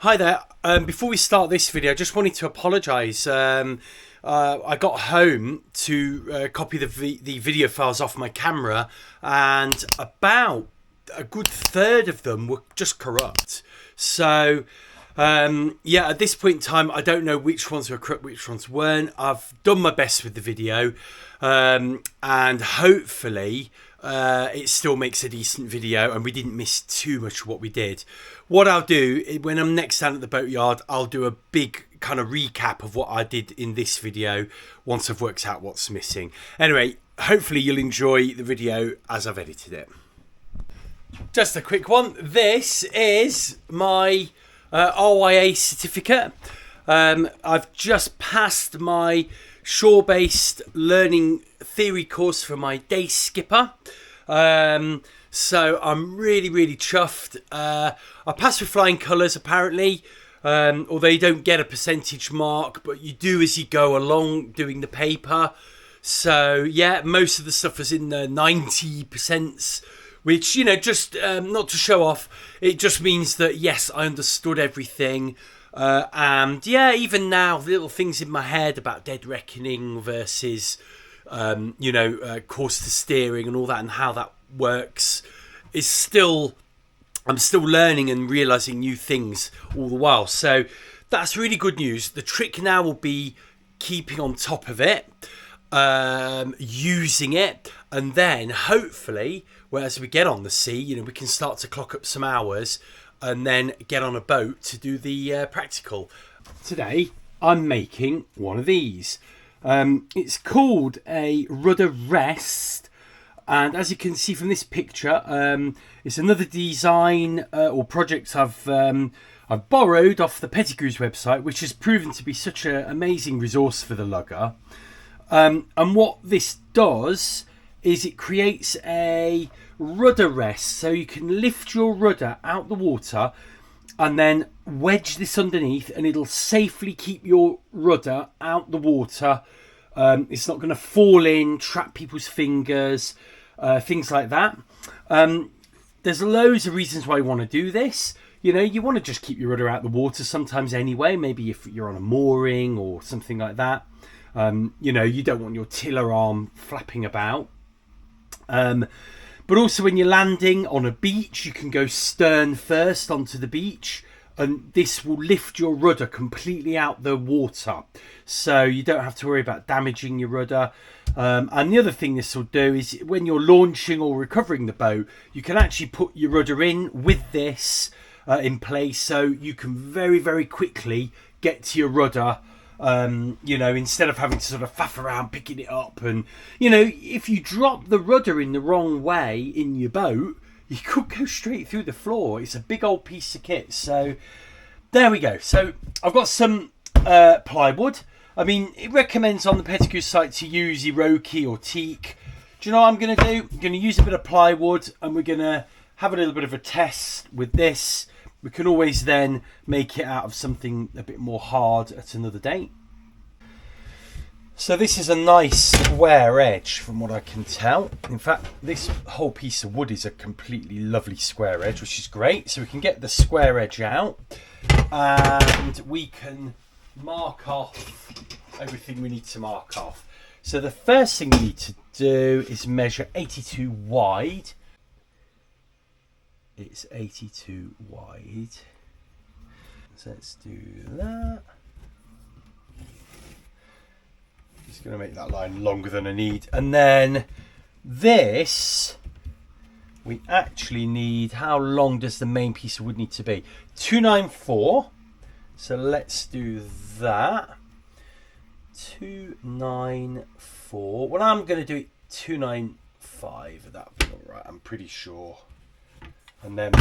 Hi there. Before we start this video, I just wanted to apologise. I got home to copy the video files off my camera, and about a good third of them were just corrupt. So, yeah, at this point in time, I don't know which ones were corrupt, which ones weren't. I've done my best with the video, and hopefully it still makes a decent video and we didn't miss too much of what we did. What I'll do when I'm next down at the boatyard, I'll do a big kind of recap of what I did in this video once I've worked out what's missing. Anyway, hopefully you'll enjoy the video as I've edited it. Just a quick one. This is my RYA certificate. I've just passed my shore-based learning theory course for my day skipper. So I'm really chuffed. I passed with flying colours apparently, although you don't get a percentage mark, but you do as you go along doing the paper. So yeah, most of the stuff was in the 90%, which, you know, just not to show off, it just means that yes, I understood everything. And yeah, even now, little things in my head about dead reckoning versus course to steering and all that, and how that works is still, I'm still learning and realizing new things all the while. So that's really good news. The trick now will be keeping on top of it, using it, and then hopefully, as we get on the sea, you know, we can start to clock up some hours and then get on a boat to do the practical. Today I'm making one of these. It's called a rudder rest, and as you can see from this picture, it's another design or project I've borrowed off the Pettigrew's website, which has proven to be such an amazing resource for the lugger. And what this does is it creates a rudder rest, so you can lift your rudder out the water and then wedge this underneath, and it'll safely keep your rudder out the water. It's not going to fall in, trap people's fingers, things like that. There's loads of reasons why you want to do this. You know, you want to just keep your rudder out the water sometimes anyway, maybe if you're on a mooring or something like that. You know, you don't want your tiller arm flapping about. But also when you're landing on a beach, you can go stern first onto the beach, and this will lift your rudder completely out the water, so you don't have to worry about damaging your rudder. And the other thing this will do is when you're launching or recovering the boat, you can actually put your rudder in with this in place, so you can very quickly get to your rudder. You know, instead of having to sort of faff around picking it up. And, you know, if you drop the rudder in the wrong way in your boat, you could go straight through the floor. It's a big old piece of kit. So there we go. So I've got some plywood. I mean, it recommends on the Pettigrew site to use Iroquois or teak. Do you know what I'm going to do? I'm going to use a bit of plywood, and we're going to have a little bit of a test with this. We can always then make it out of something a bit more hard at another date. So this is a nice square edge from what I can tell. In fact, this whole piece of wood is a completely lovely square edge, which is great. So we can get the square edge out and we can mark off everything we need to mark off. So the first thing we need to do is measure 82 wide. It's 82 wide, so let's do that. Just going to make that line longer than I need, and then this, we actually need, how long does the main piece of wood need to be? 294, so let's do that. 294, well, I'm going to do it 295, that'll be alright, I'm pretty sure. And then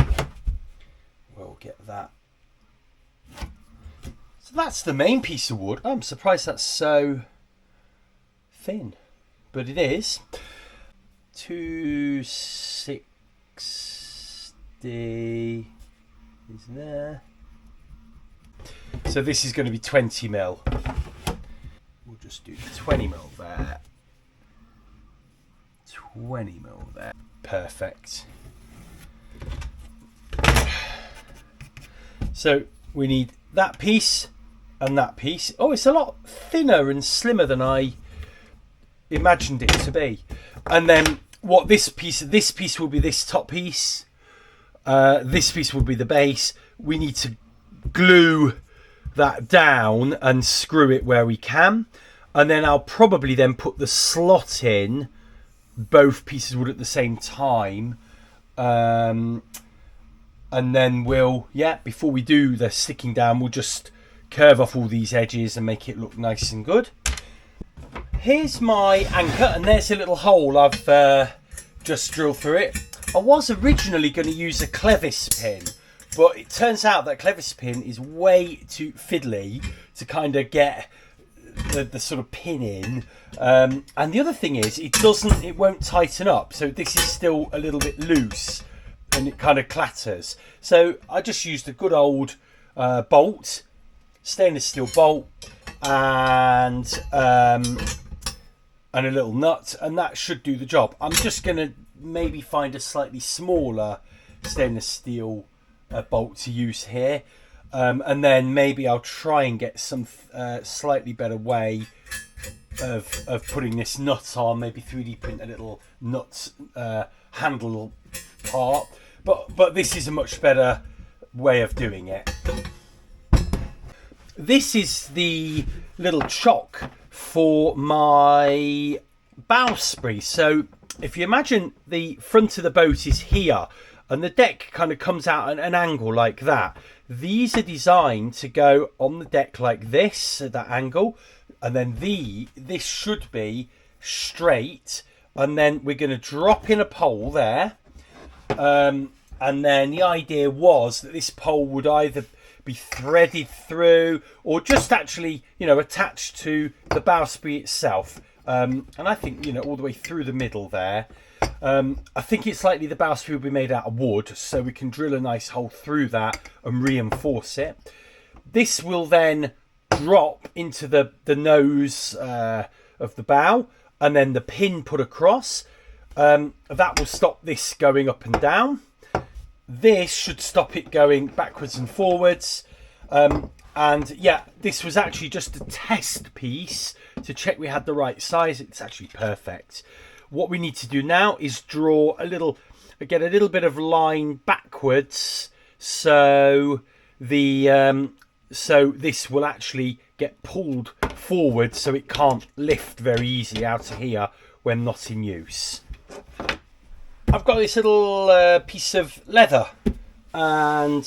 we'll get that. So that's the main piece of wood. I'm surprised that's so thin, but it is. 260 is there. So this is going to be 20 mil. We'll just do 20 mil there. 20 mil there. Perfect. So we need that piece and that piece. Oh, it's a lot thinner and slimmer than I imagined it to be. And then what this piece will be this top piece. This piece will be the base. We need to glue that down and screw it where we can. And then I'll probably then put the slot in. Both pieces would at the same time. And then we'll, before we do the sticking down, we'll just curve off all these edges and make it look nice and good. Here's my anchor, and there's a little hole I've just drilled through it. I was originally going to use a clevis pin, but it turns out that clevis pin is way too fiddly to kind of get the sort of pin in. And the other thing is, it won't tighten up, so this is still a little bit loose and it kind of clatters. So I just used a good old bolt, stainless steel bolt, and a little nut, and that should do the job. I'm just going to maybe find a slightly smaller stainless steel bolt to use here, and then maybe I'll try and get some slightly better way of putting this nut on. Maybe 3D print a little nut handle part, but this is a much better way of doing it. This is the little chock for my bowsprit. So if you imagine the front of the boat is here and the deck kind of comes out at an angle like that, these are designed to go on the deck like this at that angle, and then this should be straight, and then we're going to drop in a pole there, and then the idea was that this pole would either be threaded through or just actually, attached to the bowsprit itself. And I think, all the way through the middle there. I think it's likely the bowsprit will be made out of wood, so we can drill a nice hole through that and reinforce it. This will then drop into the nose of the bow, and then the pin put across. That will stop this going up and down. This should stop it going backwards and forwards. And this was actually just a test piece to check we had the right size. It's actually perfect. What we need to do now is draw get a little bit of line backwards, so this will actually get pulled forward, so it can't lift very easily out of here when not in use. I've got this little piece of leather, and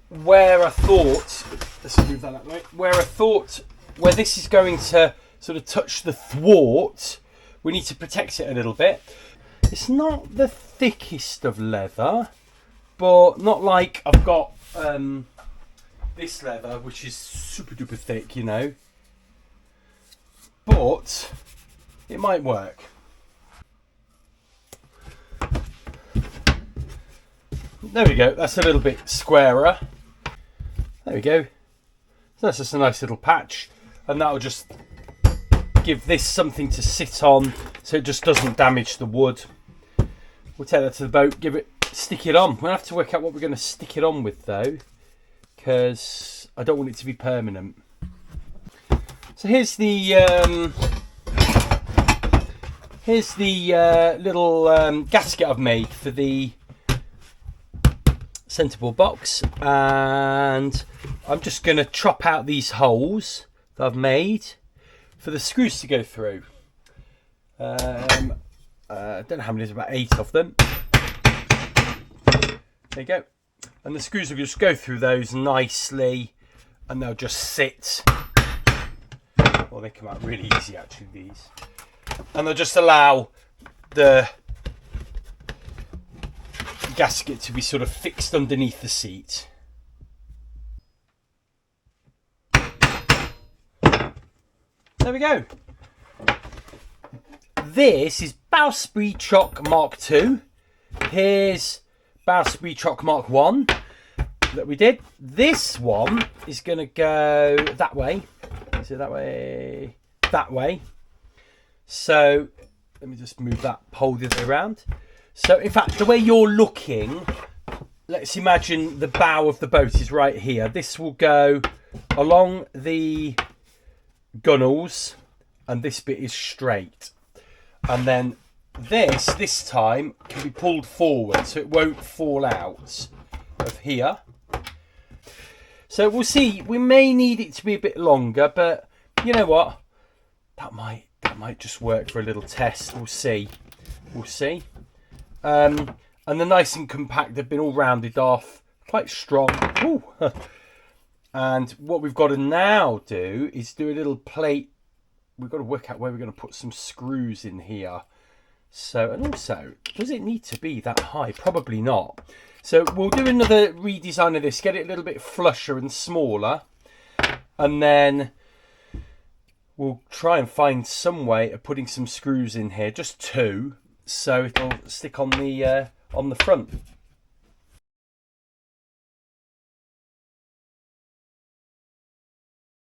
where I thought, let's move that way, where this is going to sort of touch the thwart, we need to protect it a little bit. It's not the thickest of leather, but not like I've got this leather, which is super duper thick, but it might work. There we go, that's a little bit squarer. There we go. So that's just a nice little patch, and that'll just give this something to sit on so it just doesn't damage the wood. We'll take that to the boat, stick it on. We'll have to work out what we're going to stick it on with though, because I don't want it to be permanent. So here's the little gasket I've made for the centreboard box, and I'm just going to chop out these holes that I've made for the screws to go through. I don't know how many, there's about 8 of them. There you go. And the screws will just go through those nicely, and they'll just sit. Well, they come out really easy actually, these. And they'll just allow the gasket to be sort of fixed underneath the seat. There we go. This is Bowsprit Chock Mark II. Here's Bowsprit Chock Mark I that we did. This one is going to go that way. So that way, that way. So let me just move that pole the other way around. So in fact, the way you're looking, let's imagine the bow of the boat is right here. This will go along the gunnels, and this bit is straight. And then this time can be pulled forward so it won't fall out of here. So we'll see. We may need it to be a bit longer, but you know what? That might just work for a little test. We'll see. We'll see. And they're nice and compact. They've been all rounded off, quite strong. Ooh. And what we've got to now do is do a little plate. We've got to work out where we're going to put some screws in here. So, and also, does it need to be that high? Probably not. So we'll do another redesign of this, get it a little bit flusher and smaller. And then we'll try and find some way of putting some screws in here, just 2, so it'll stick on the front.